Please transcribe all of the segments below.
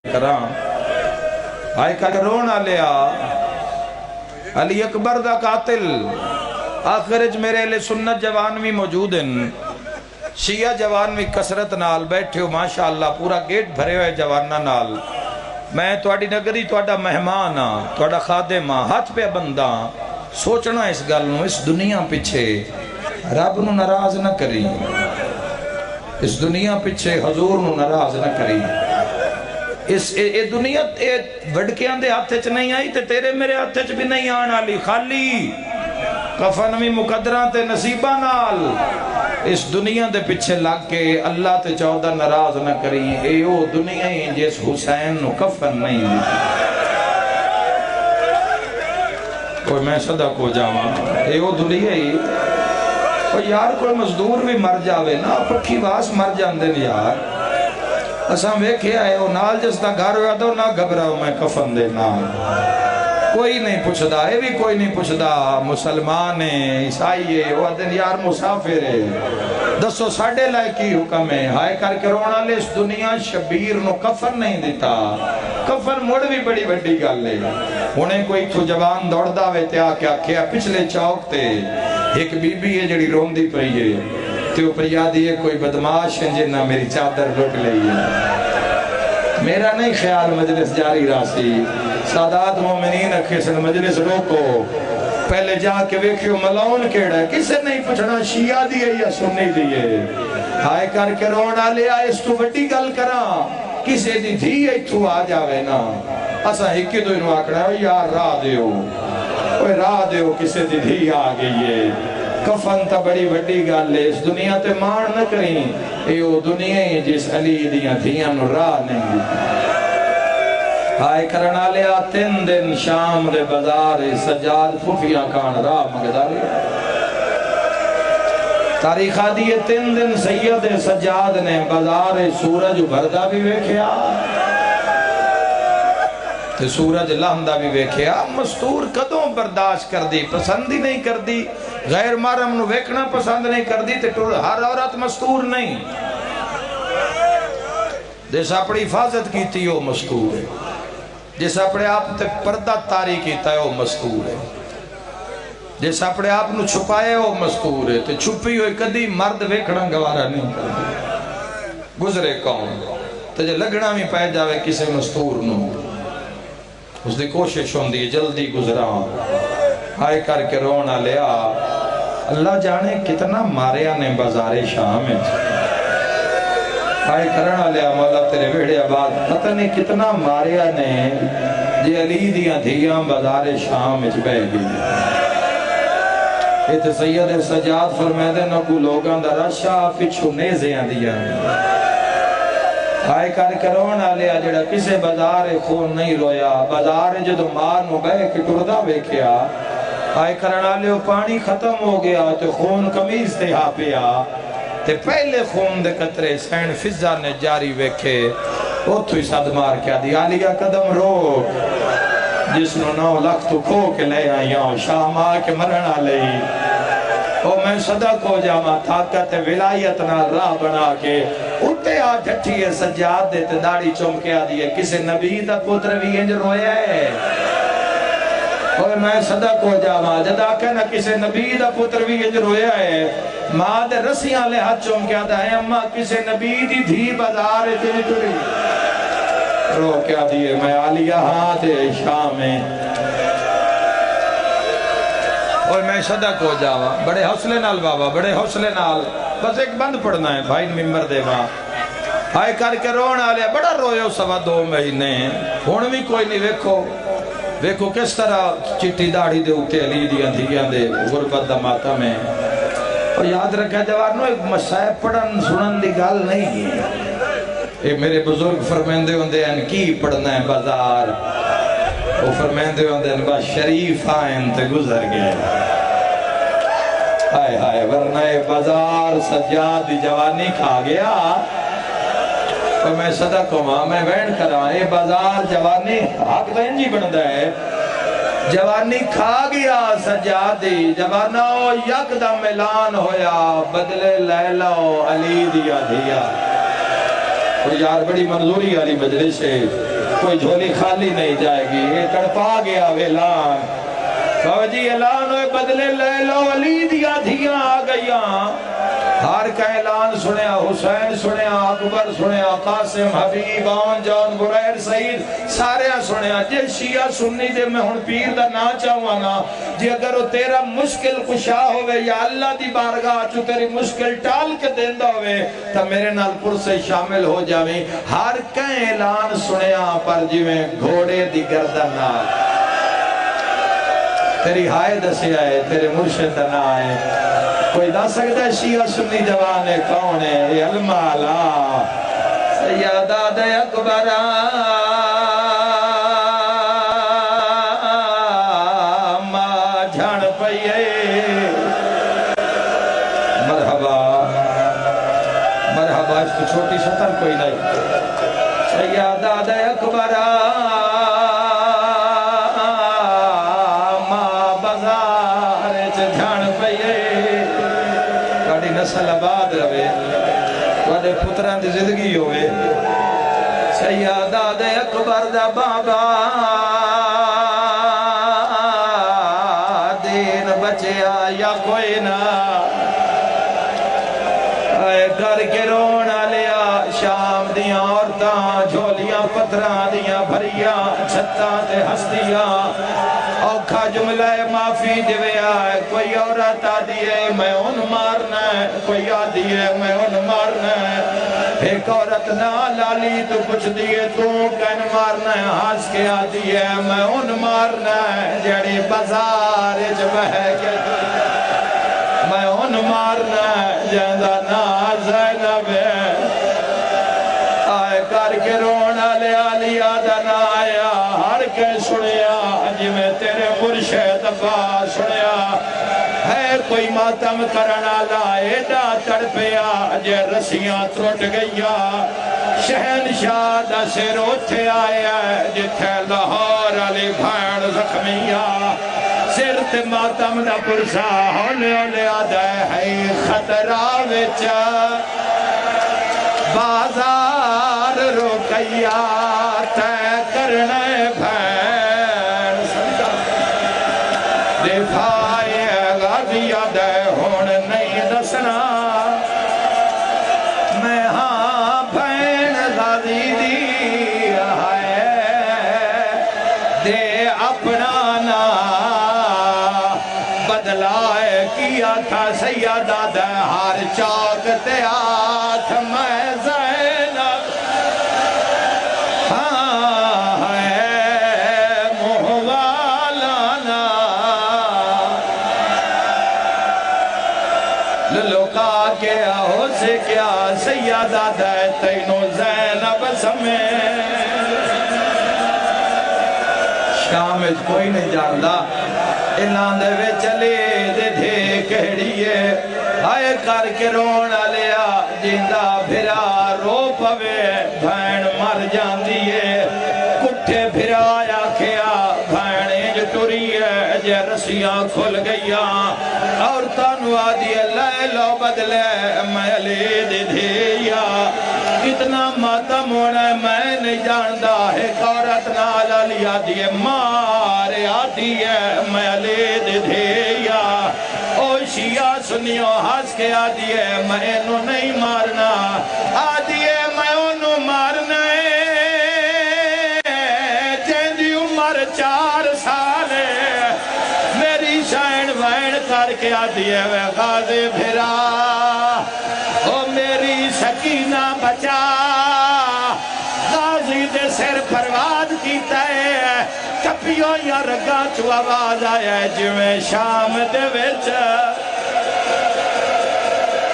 کراں آئے کا رونا لیا علی اکبر دا قاتل آخرج میرے اہل سنت جوان بھی موجود ہیں، شیعہ جوان بھی کسرت نال بیٹھے ہو ماشاءاللہ، پورا گیٹ بھرے ہوئے جوانہ نال۔ میں تواڈی نگری تواڈا مہمان ہاں، تواڈا خادم ہاں، ہاتھ پہ بندہ سوچنا اس گل نو، اس دنیا پیچھے رب نو ناراض نہ کری، اس دنیا پیچھے حضور نو ناراض نہ کری۔ اے دنیا وڈکیاں دے ہاتھ چ نہیں آئی تے تیرے میرے ہاتھ چ بھی نہیں آن والی، خالی کفن بھی مقدراں تے نصیباں نال اس دنیا دے پیچھے لگ کے اللہ تے چودہ ناراض نہ کری۔ اے او دنیا ہی جس حسین نو کفن نہیں دی، کوئی میں صدق ہو جاواں، اے او دنیا ہی۔ اور یار کوئی مزدور بھی مر جاوے نا، پکھی واس مر جاندے یار، اساں ویکھے آئے ہو نال جس دا گھر ہویا تو نہ گھبراؤ میں کفن دے نال، کوئی نہیں پوچھدا، اے بھی کوئی نہیں پوچھدا، مسلمان ہے عیسائی ہے، وہ دن یار مسافر ہے، دسو ساڑھے لائے کی حکم ہے، ہائے کر کے رونا لے اس دنیا شبیر نو کفن نہیں دیتا، کفن مڑ بھی بڑی بڑی گل ہے۔ انہیں کوئی تو جوان دوڑ داوے تے آکے آکھیا پچھلے چوک تے ایک بی بی ہے جڑی رون دی پئی ہے تے اوپر یادی ہے کوئی بدماش ہے جنہ میری چادر لٹ لئی ہے۔ میرا نہیں خیال مجلس جاری راسی، سادات مومنین اکھیسن مجلس روکو، پہلے جا کے ویکھیو ملون کیڑا ہے، کسے نہیں پوچھنا شیعہ دی ہے یا سنی دی ہے۔ ہائے کر کے رونا لیا اس تو بڑی گل کراں، کسے دی دھی ایتھو آ جاوے نا، اسا ہکی دو انہوں آکڑا ہے یار راہ دیو، اوہ راہ دیو کسے دی دھی آ گئی ہے۔ کفن تا بڑی بڑی گل لے اس دنیا تے مان نہ کریں، اے او دنیا ہی جس علی دیاں دھیاں نو راہ نہیں دی۔ ہائے کرنا لیا تین دن شام دے بازار سجاد پھوفیاں کان راہ مگداری، تاریخہ دیئے تین دن سید سجاد نے بازار سورج بھردہ بھی ویکھیا تے سورج لہندہ بھی ویکھیا، مستور کدوں برداشت کر دی، پسند ہی نہیں کر دی، غیر محرم نو ویکھنا پسند نہیں کر دی تے ہر عورت مستور نہیں، جیسا اپنی حفاظت کیتی ہو مستور ہے، جیسا اپنے آپ تے پردہ تاری کیتا ہے وہ مستور ہے، جیسا اپنے آپ نو چھپائے ہو مستور ہے، تے چھپی ہوئی کدی مرد ویکھنا گوارا نہیں کر دی، گزرے کون تے جے لگنا بھی پہ جاوے کسے مستور نو، اس دی کوشش ہوندی جلدی گزران۔ ہائے کر کے رونا لیا اللہ جانے کتنا ماریا نے بازار شام ہے، ہائے کرنا لیا مولا تیرے ویڑے آباد پتہ نہیں کتنا ماریا نے جی علی دیاں دھیاں بازار شام اچ بہ گئی۔ ایت سید سجاد فرمیدے نہ کو لوگاں دا رشا پچھو نیزیاں دیاں، ہائے کر کے رونا لیا جڑا کسے بازار خون نہیں رویا، بازار جدو ماں نو بہ کے ٹردہ ویکھیا، ہائے کرنا لیا پانی ختم ہو گیا تو خون قمیض تے ہا پیا، تے پہلے خون دے قطرے سین فضا نے جاری ویکھے، اوتھو ہی صد مار کیا دی آلیہ قدم روک، جس نو 9 لاکھ تو کھو کے لے آئیاں شاہ ماں کے مرنا لئی، او میں صدق ہو جاما طاقت ولایت نال راہ بنا کے اٹھے آ جھٹی ہے سجاد دے تے داڑی چمکے آ دیئے کسے نبی دا پتر بھی انج رویا ہے، اوہ میں صدق ہو جاما جدا کہنا کسے نبی دا پتر بھی انج رویا ہے، ماں دے رسیاں لے ہاتھ چمکے آتا ہے اممہ کسے نبی دی دھی بازار تے ٹری رو کیا دیئے میں آلیہ ہاتھ شام میں، اور میں صدق ہو جاوا بڑے حوصلے نال بابا بڑے حوصلے نال، بس ایک بند پڑھنا ہے بھائی ممبر دے ماں۔ ہائے کر کے رونا لیا بڑا رویو 2.25 مہینے، ہون بھی کوئی نہیں ویکھو کس طرح چٹی داڑھی دے اٹھے علی دیاں دھیاں دے غربت دا ماتا میں، اور یاد رکھا جوانو ایک مسائب پڑھن سنن دی گال نہیں ہے، ایک میرے بزرگ فرمیندے ہوندے ہیں کی پڑھنا ہے بازار، وہ فرمیندے ہوندے ہیں بس شریف آئین تے گزر گئے، ہائے ہائے ورنہ بازار سجاد دی جوانی کھا گیا، اور میں صدق ہوں میں وین کراں اے بازار جوانی حق دین جی بندہ ہے، جوانی کھا گیا سجاد دی جوانہ یک دم اعلان ہویا بدلے لیلہ علی دیا دیا، اور یار بڑی منظوری علی مجلس ہے کوئی جھولی خالی نہیں جائے گی. یہ تڑپا گیا اعلان. کہو جی اعلان ہوئے بدلے لے لو علی دیا دھیاں آ گئیاں. ہر کا اعلان سنیا, حسین سنیا, اکبر سنیا, قاسم, حبیب, آن, جان, بریر, سعید سارے سنیا. جے شیعہ سنی دے میں ہن پیر دا نا چاہوانا جی اگر وہ تیرا مشکل کشا ہوئے یا اللہ دی بارگاہ چو تیری مشکل ٹال کے دیندہ ہوئے تا میرے نال پر سے شامل ہو جاویں. ہر کا اعلان سنیا پر جی میں گھوڑے دی گردن نال تیری ہائے دسے آئے تیرے مرشد نہ آئے. کوئی دا سکتا ہے شیعہ سنی جوانے کون ہے؟ یہ المالا سیادہ دے اکبرہ ماں جھان پئیے. مرحبا مرحبا. اس تو چھوٹی سطر کوئی نہیں. سیادہ دے اکبرہ نسل آباد روے وڈے پتران دی زندگی ہوئے. سیادہ دے اکبر دا بابا دین بچیا یا کوئی نہ اے کر کے رونا لیا. شام دیاں عورتاں جھولیاں پتران دیاں بھریاں چھتاں تے ہستیاں اوکھا جملہ معافی دیوے آئے. کوئی عورت آدھی ہے میں ان مارنا ہے, کوئی آدھی ہے میں ان مارنا ہے. ایک عورت نہ لالی تو کچھ دیئے تو کن مارنا ہے. ہاس کے آدھی ہے میں ان مارنا ہے. جڑی بازار جب ہے کہ میں ان مارنا ہے. جہاں نا زینب ہے آئے کر کے رونا لے آلی آدھنا آیا. ہر کے سنیا جی میں تیرے مرشد با سنیا ہے. کوئی ماتم کرنا لائے دا تڑپیا جے رسیاں ترٹ گئیا. شہنشاہ دا سر اٹھے آیا جتھے لاہور علی بھین زخمیا. سر تے ماتم دا پرسا ہونے ہونے آدھا ہے خطرہ وچا بازار روکیا تے کرنے بھین دفاعی غازیہ دے ہون نہیں دسنا. میں ہاں بھین غازی دی ہے دے اپنا نا بدلائے کیا تھا. سیادہ دے ہر چاک تے آتھ میں زینب ہاں ہے محوالانا. للوکا کیا ہو سے کیا سیادہ دے تینوں زینب سمیں. شام اچھ کوئی نہیں جاندہ اعلان دے وے چلے دے دے کہڑیے. آئے کر کے رونا لیا جیندہ بھرا رو پوے بھین مر جان دیئے. کٹھے بھرا آیا کھیا بھین جو ٹوریے جے رسیاں کھل گئیاں. اور تانو آدھیے لے لو بدلے میں لے دے دیا. کتنا ماتم ہونا ہے میں نہیں جاندہ ہے. عورت نالا لیا دیئے مارے آتی ہے میں لے دے دیا. او شیعہ سنیوں ہاس کے آدھی ہے میں انہوں نہیں مارنا. آدھی ہے میں انہوں مارنا ہے جیندی عمر 4 سال میری شائن وین کر کے آدھی ہے وہ غازی بھرا او میری سکینہ بچا. غازی دے سر پرواد کیتا ہے کپیوں یا رگاں چو آواز آیا ہے جویں شام دے وچ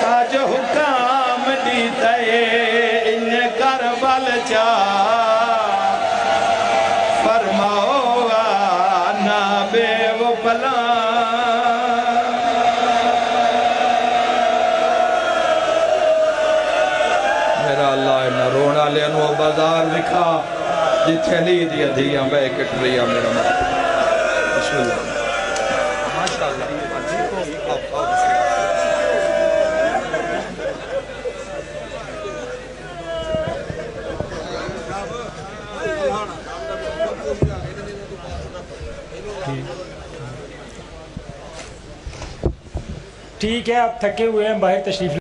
تاج حکام دیتا ہے ان کربل چا فرماؤ آنا بے وہ پلان. میرا اللہ انہا رونا لے انہا بازار دکھا جتھے لی دیا دیا بے کٹ ریا میرا ماں. بسم اللہ ماشاءاللہ. Subhana ٹھیک ہے، آپ تھکے ہوئے ہیں، باہر تشریف